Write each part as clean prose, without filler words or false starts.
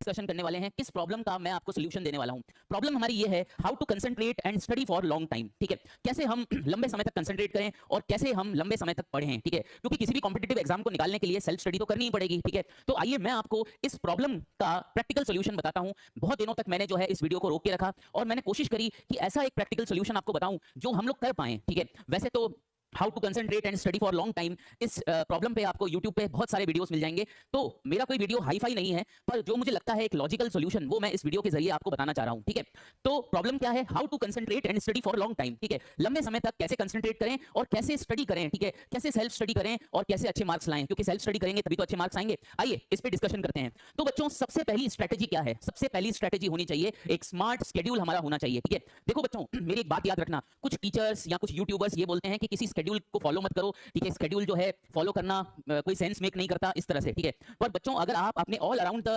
Discussion करने वाले हैं, किस प्रॉब्लम का मैं आपको सोल्यूशन देने वाला हूं। प्रॉब्लम हमारी ये है, how to concentrate and study for long time. ठीक है, कैसे हम लंबे समय तक कंसंट्रेट करें और कैसे हम लंबे समय तक पढ़ें। ठीक है, क्योंकि किसी भी कॉम्पिटिटिव एग्जाम को निकालने के लिए सेल्फ स्टडी तो करनी ही पड़ेगी। ठीक है, तो आइए मैं आपको इस प्रॉब्लम का प्रैक्टिकल सोल्यूशन बताता हूं। बहुत दिनों तक मैंने जो है इस वीडियो को रोक के रखा और मैंने कोशिश करी कि ऐसा एक प्रैक्टिकल सोल्यूशन आपको बताऊं जो हम लोग कर पाएं। ठीक है, वैसे तो how to concentrate and study for long time इस प्रॉब्लम पे आपको YouTube पे बहुत सारे वीडियोस मिल जाएंगे, तो मेरा कोई वीडियो हाई फाई नहीं है, पर जो मुझे लगता है एक लॉजिकल सॉल्यूशन वो मैं इस वीडियो के जरिए आपको बताना चाह रहा हूं। ठीक है, तो प्रॉब्लम क्या है, how to concentrate and study for long time. ठीक है, लंबे समय तक कैसे कंसंट्रेट करें और कैसे स्टडी करें। ठीक है, कैसे सेल्फ स्टडी करें और कैसे अच्छे मार्क्स लाएं, क्योंकि सेल्फ स्टडी करेंगे तभी तो अच्छे मार्क्स आएंगे। आइए इस पे डिस्कशन करते हैं। तो बच्चों, सबसे पहली स्ट्रेटेजी क्या है? सबसे पहली स्ट्रेटेजी होनी चाहिए एक स्मार्ट शेड्यूल हमारा होना चाहिए। ठीक है, देखो बच्चों, मेरी एक बात याद रखना, कुछ टीचर्स या कुछ यूट्यूबर्स ये बोलते हैं कि किसी शेड्यूल को फॉलो मत करो। ठीक है, शेड्यूल जो है फॉलो करना कोई सेंस मेक नहीं करता इस तरह से। ठीक है, पर बच्चों अगर आप अपने ऑल अराउंड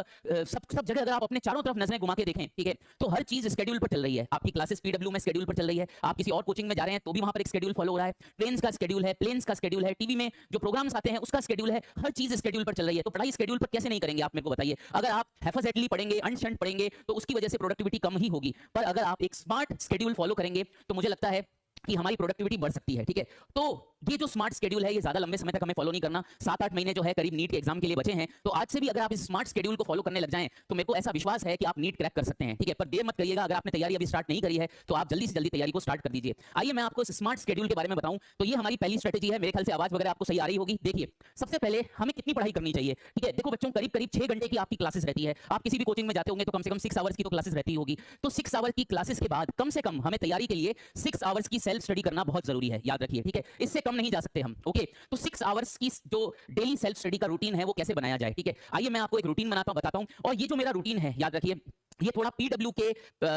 सब जगह अगर आप अपने चारों तरफ नजरें घुमा के देखें, ठीक है, तो हर चीज शेड्यूल पर चल रही है। आपकी क्लासेस पीडब्ल्यू में शेड्यूल पर चल रही है, आप किसी और कोचिंग में जा रहे हैं तो भी वहां पर एक शेड्यूल फॉलो हो रहा है, ट्रेन्स का शेड्यूल है, प्लेन्स का शेड्यूल है, टीवी में जो प्रोग्राम्स आते हैं उसका शेड्यूल है, हर चीज शेड्यूल पर चल रही है। तो पढ़ाई शेड्यूल पर कैसे नहीं करेंगे आप मेरे को बताइए। अगर आप हैफाजेटली पढ़ेंगे, अनशंट पढ़ेंगे, तो उसकी वजह से प्रोडक्टिविटी कम ही होगी। पर अगर आप एक स्मार्ट शेड्यूल फॉलो करेंगे तो मुझे लगता है कि हमारी प्रोडक्टिविटी बढ़ सकती है। ठीक है, तो ये जो स्मार्ट शेड्यूल है ये ज्यादा लंबे समय तक हमें फॉलो नहीं करना। 7-8 महीने जो है करीब नीट के एग्जाम के लिए बचे हैं, तो आज से भी अगर आप इस स्मार्ट शेड्यूल को फॉलो करने लग जाएं तो मेरे को ऐसा विश्वास है कि आप नीट क्रैक कर सकते हैं। ठीक है, पर देर मत करिएगा। अगर आपने तैयारी अभी स्टार्ट नहीं करी है तो आप जल्दी से जल्दी तैयारी को स्टार्ट कर दीजिए। आइए मैं आपको इस स्मार्ट शेड्यूल के बारे में बताऊं। तो ये हमारी पहली स्ट्रेटेजी है। मेरे ख्याल से आवाज वगैरह आपको सही आ रही होगी। देखिए, सबसे पहले हमें कितनी पढ़ाई करनी चाहिए। ठीक है, देखो बच्चों, करीब करीब 6 घंटे की आपकी क्लासेस रहती है। आप किसी भी कोचिंग में जाते होंगे तो कम से कम 6 आवर्स की तो क्लासेस रहती होगी। तो 6 आवर की क्लासेस के बाद कम से कम हमें तैयारी के लिए 6 आवर्स की सेल्फ स्टडी करना बहुत जरूरी है, याद रखिए। ठीक है, इससे कम नहीं जा सकते हम। ओके, तो 6 आवर्स की जो डेली सेल्फ स्टडी का रूटीन है वो कैसे बनाया जाए। ठीक है, आइए मैं आपको एक रूटीन बताता हूं। और ये जो मेरा रूटीन है, याद रखिए, ये थोड़ा पीडब्ल्यू के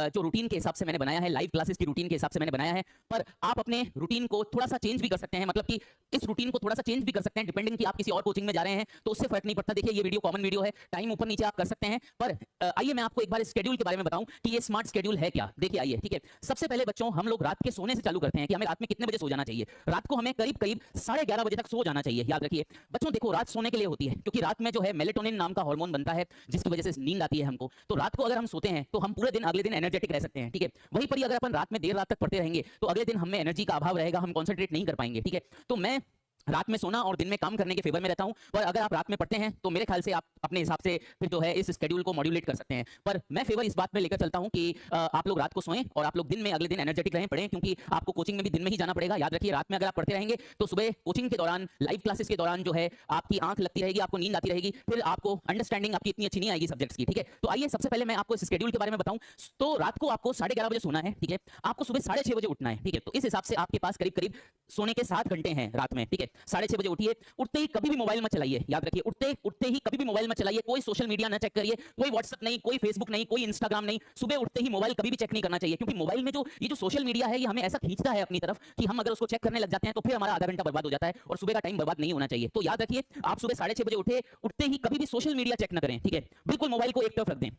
जो रूटीन के हिसाब से मैंने बनाया है, लाइव क्लासेस की रूटीन के हिसाब से मैंने बनाया है, पर आप अपने रूटीन को थोड़ा सा चेंज भी कर सकते हैं। मतलब कि इस रूटीन को थोड़ा सा चेंज भी कर सकते हैं डिपेंडिंग कि आप किसी और कोचिंग में जा रहे हैं तो उससे फर्क नहीं पड़ता। देखिए, ये वीडियो कॉमन वीडियो है, टाइम ऊपर नीचे आप कर सकते हैं, पर आइए मैं आपको एक बार शेड्यूल के बारे में बताऊं कि ये स्मार्ट शेड्यूल है क्या। देखिए आइए, ठीक है, सबसे पहले बच्चों हम लोग रात के सोने से चालू करते हैं कि हमें रात में कितने बजे सो जाना चाहिए। रात को हमें करीब करीब 11:30 बजे तक सो जाना चाहिए। याद रखिए बच्चों, देखो, रात सोने के लिए होती है क्योंकि रात में जो है मेलेटोनिन नाम का हार्मोन बनता है जिसकी वजह से नींद आती है हमको। तो रात को अगर हम सोते हैं तो हम पूरे दिन अगले दिन एनर्जेटिक रह सकते हैं। ठीक है, वहीं पर अगर अपन रात में देर रात तक पढ़ते रहेंगे तो अगले दिन हमें एनर्जी का अभाव रहेगा, हम कंसंट्रेट नहीं कर पाएंगे। ठीक है, तो मैं रात में सोना और दिन में काम करने के फेवर में रहता हूं। पर अगर आप रात में पढ़ते हैं तो मेरे ख्याल से आप अपने हिसाब से फिर जो है इस शेड्यूल को मॉड्यूलेट कर सकते हैं। पर मैं फेवर इस बात में लेकर चलता हूं कि आप लोग रात को सोएं और आप लोग दिन में अगले दिन एनर्जेटिक रहें, पढ़ें, क्योंकि आपको कोचिंग में भी दिन में ही जाना पड़ेगा। याद रखिए, रात में अगर आप पढ़ते रहेंगे तो सुबह कोचिंग के दौरान, लाइव क्लासेस के दौरान जो है आपकी आंख लगती रहेगी, आपको नींद आती रहेगी, फिर आपको अंडरस्टैंडिंग आपकी इतनी अच्छी नहीं आएगी सब्जेक्ट्स की। ठीक है, तो आइए सबसे पहले मैं आपको इस शेड्यूल के बारे में बताऊं। तो रात को आपको 11:30 बजे सोना है। ठीक है, आपको सुबह 6:30 बजे उठना है। ठीक है, तो इस हिसाब से आपके पास करीब करीब सोने के 7 घंटे हैं रात में। ठीक है, 6:30 बजे उठिए। उठते ही कभी भी मोबाइल मत चलाइए। याद रखिए, उठते ही कभी भी मोबाइल मत चलाइए, कोई सोशल मीडिया ना चेक करिए, कोई व्हाट्सएप नहीं, कोई फेसबुक नहीं, कोई इंस्टाग्राम नहीं। सुबह उठते ही मोबाइल कभी भी चेक नहीं करना चाहिए, क्योंकि मोबाइल में ये जो सोशल मीडिया है ये हमें ऐसा खींचता है अपनी तरफ कि हम अगर उसको चेक करने लग जाते हैं तो फिर हमारा आधा घंटा बर्बाद हो जाता है और सुबह का टाइम बर्बाद नहीं होना चाहिए। तो याद रखिए, आप सुबह 6:30 बजे उठते ही कभी भी सोशल मीडिया चेक ना करें। ठीक है, बिल्कुल मोबाइल को एक तरफ रख दें।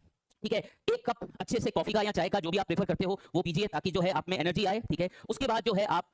ठीक है, एक कप अच्छे से कॉफी का या चाय का जो भी आप प्रेफर करते हो वो पीजिए ताकि जो है आप में एनर्जी आए। ठीक है, उसके बाद जो है आप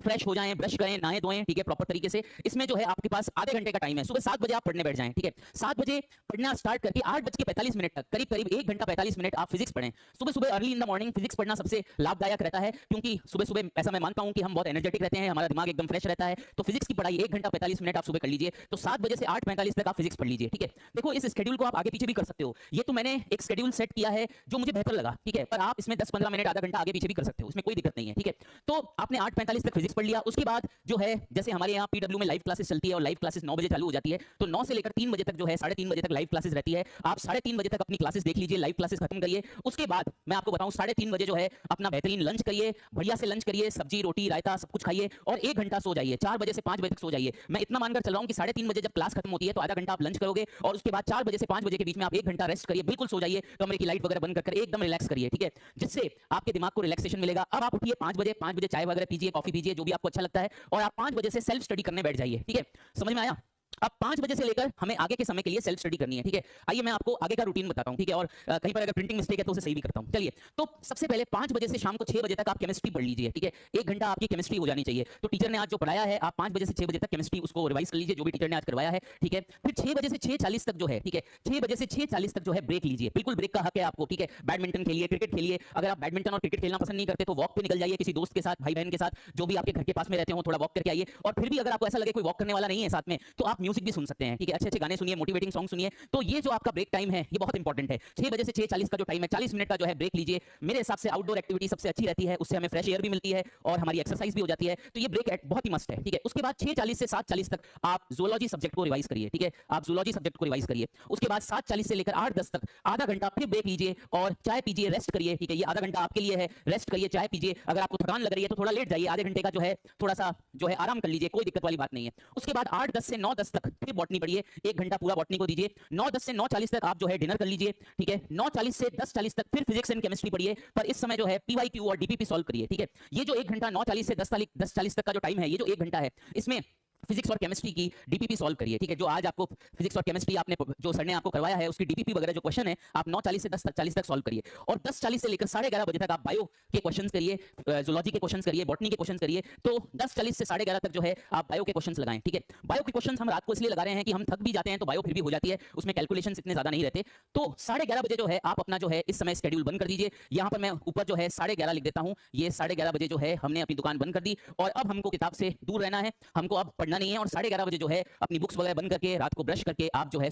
फ्रेश हो जाएं, ब्रश करें, नहाएं धोएं। ठीक है, प्रॉपर तरीके से। इसमें जो है आपके पास आधे घंटे का टाइम है। सुबह 7 बजे आप पढ़ने बैठ जाएं। ठीक है, 7 बजे पढ़ना स्टार्ट करके 8:45 तक करीब करीब 1 घंटा 45 मिनट आप फिजिक्स पढ़ें। सुबह सुबह early in the morning physics पढ़ना सबसे लाभदायक रहता है, क्योंकि सुबह सुबह ऐसा मैं मानता हूं कि हम बहुत एनर्जेटिक रहते हैं, हमारा दिमाग एकदम फ्रेश रहता है। तो फिजिक्स की पढ़ाई 1 घंटा 45 मिनट आप सुबह कर लीजिए। तो 7 बजे से 8:45 तक आप फिजिक्स पढ़ लीजिए। ठीक है, देखो, इस शेड्यूल को आप आगे पीछे भी कर सकते हो। ये तो मैंने एक शेड्यूल सेट किया है जो मुझे बेहतर लगा। ठीक है, पर आप इसमें 10-15 मिनट, आधा घंटा आगे पीछे भी कर सकते हो, इसमें कोई दिक्कत नहीं है। ठीक है, तो आपने 8:45 तक फिजिक्स पढ़ लिया। उसके बाद जो है, जैसे हमारे यहाँ पीडब्ल्यू में लाइव क्लासेस चलती है और लाइव क्लासेस 9 बजे चालू हो जाती है, तो 9 से लेकर 3 बजे तक जो है 3:30 बजे तक लाइव क्लासेस रहती है। आप 3:30 बजे तक अपनी क्लासेस देख लीजिए, लाइव क्लासेस खत्म करिए। उसके बाद मैं आपको बताऊं, 3:30 बजे जो है अपना बेहतरीन लंच करिए, बढ़िया से लंच करिए, सब्जी रोटी रायता सब कुछ खाइए और 1 घंटा सो जाइए। 4 बजे से 5 बजे तक सो जाइए। मैं इतना मानकर चल रहा हूं कि 3:30 बजे जब क्लास खत्म होती है तो आधा घंटा आप लंच करोगे और उसके बाद 4 बजे से 5 बजे के बीच में आप 1 घंटा रेस्ट करिए, बिल्कुल सो जाइए, कमरे की लाइट वगैरह बंद कर एकदम रिलैक्स करिए। ठीक है, जिससे आपके दिमाग को रिलैक्सेशन मिलेगा। अब आप उठिए 5 बजे चाय वगैरह पीजिए, कॉफी पीजिए, जो भी आपको अच्छा लगता है, और आप 5 बजे से सेल्फ स्टडी करने बैठ जाइए। ठीक है, समझ में आया? अब 5 बजे से लेकर हमें आगे के समय के लिए सेल्फ स्टडी करनी है, ठीक है। आइए मैं आपको आगे का रूटीन बताता हूं, ठीक है, और कहीं पर अगर प्रिंटिंग मिस्टेक है तो उसे सही भी करता हूं। चलिए, तो सबसे पहले 5 बजे से शाम को 6 बजे तक आप केमिस्ट्री पढ़ लीजिए, ठीक है। 1 घंटा आपकी केमिस्ट्री हो जानी चाहिए। तो टीचर ने आज जो पढ़ाया है, आप 5 बजे से 6 बजे तक केमिस्ट्री उसको रिवाइज कर लीजिए, जो भी टीचर ने आज करवाया है, ठीक है। फिर 6 बजे से 6:40 तक जो है, ठीक है, 6 बजे से 6:40 तक जो है ब्रेक लीजिए। बिल्कुल ब्रेक का हक है आपको, ठीक है। बैडमिंटन खेलिए, क्रिकेट खेलिए। अगर आप बैडमिंटन और क्रिकेट खेलना पसंद नहीं करते तो वॉक पे निकल जाइए किसी दोस्त के साथ, भाई बहन के साथ, जो भी आपके घर के पास में रहते हो, थोड़ा वॉक करके आइए। और फिर भी अगर आपको ऐसा लगे कोई वॉक करने वाला नहीं है साथ में, तो आप म्यूजिक भी सुन सकते हैं, ठीक है। अच्छे-अच्छे गाने सुनिए, मोटिवेटिंग सॉन्ग सुनिए। तो ये जो आपका ब्रेक टाइम है, ये बहुत इंपॉर्टेंट है। 6 बजे से 6:40 का जो टाइम है, 40 मिनट का जो है ब्रेक लीजिए। मेरे हिसाब से आउटडोर एक्टिविटी सबसे अच्छी रहती है, उससे हमें फ्रेश एयर भी मिलती है और हमारी एक्सरसाइज भी हो जाती है। तो ये ब्रेक बहुत ही मस्त है, ठीक है। उसके बाद 6:40 से 7:40 तक आप ज़ूलॉजी सब्जेक्ट को रिवाइज करिए, ठीक है। आप ज़ूलॉजी सब्जेक्ट को रिवाइज करिए। उसके बाद 7:40 से लेकर 8:10 तक आधा घंटा फिर ब्रेक लीजिए और चाय पीजिए, रेस्ट करिए, ठीक है। ये आधा घंटा आपके लिए है, रेस्ट करिए, चाय पीजिए। अगर आपको थकान लग रही है तो थोड़ा लेट जाइए, आधे घंटे का जो है थोड़ा सा जो है आराम कर लीजिए, कोई दिक्कत वाली बात नहीं है। उसके बाद 8:10 से 9:10 तक फिर बॉटनी पढ़िए, 1 घंटा पूरा बॉटनी को दीजिए। 9:10 से 9:40 तक आप जो है डिनर कर लीजिए, ठीक है। 9:40 से 10:40 तक फिर फिजिक्स एंड केमिस्ट्री पढ़िए, पर इस समय जो है पीवाईक्यू और डीपीपी सॉल्व करिए, ठीक है। ये जो 1 घंटा 9:40 से 10:40 तक का जो टाइम है, ये जो 1 घंटा है, इसमें फिजिक्स और केमिस्ट्री की डीपीपी सॉल्व करिए, ठीक है। जो आज आपको फिजिक्स और केमिस्ट्री आपने जो सर ने आपको करवाया है, उसकी डीपीपी वगैरह जो क्वेश्चन है, आप 9:40 से 10:40 तक सॉल्व करिए। और 10:40 से लेकर 11:30 बजे तक आप बायो के क्वेश्चंस करिए, जूलॉजी के क्वेश्चंस करिए, बॉटनी के क्वेश्चंस करिए। तो 10:40 से 11:30 तक जो है आप बायो के क्वेश्चंस लगाएं, ठीक है। बायो के क्वेश्चंस हम रात को इसलिए लगा रहे हैं कि हम थक भी जाते हैं तो बायो फिर भी हो जाती है, उसमें कैलकुलेशंस इतने ज्यादा नहीं रहते। तो 11:30 बजे जो है आप अपना जो है इस समय शेड्यूल बंद कर दीजिए। यहाँ पर मैं ऊपर जो है 11:30 लिख देता हूँ। ये 11:30 बजे जो है हमने अपनी दुकान बंद कर दी और अब हमको किताब से दूर रहना है, हमको अब पढ़ना नहीं है। और 11:30 बजे जो है अपनी बुक्स वगैरह बंद करके रात को ब्रश करके आप जो है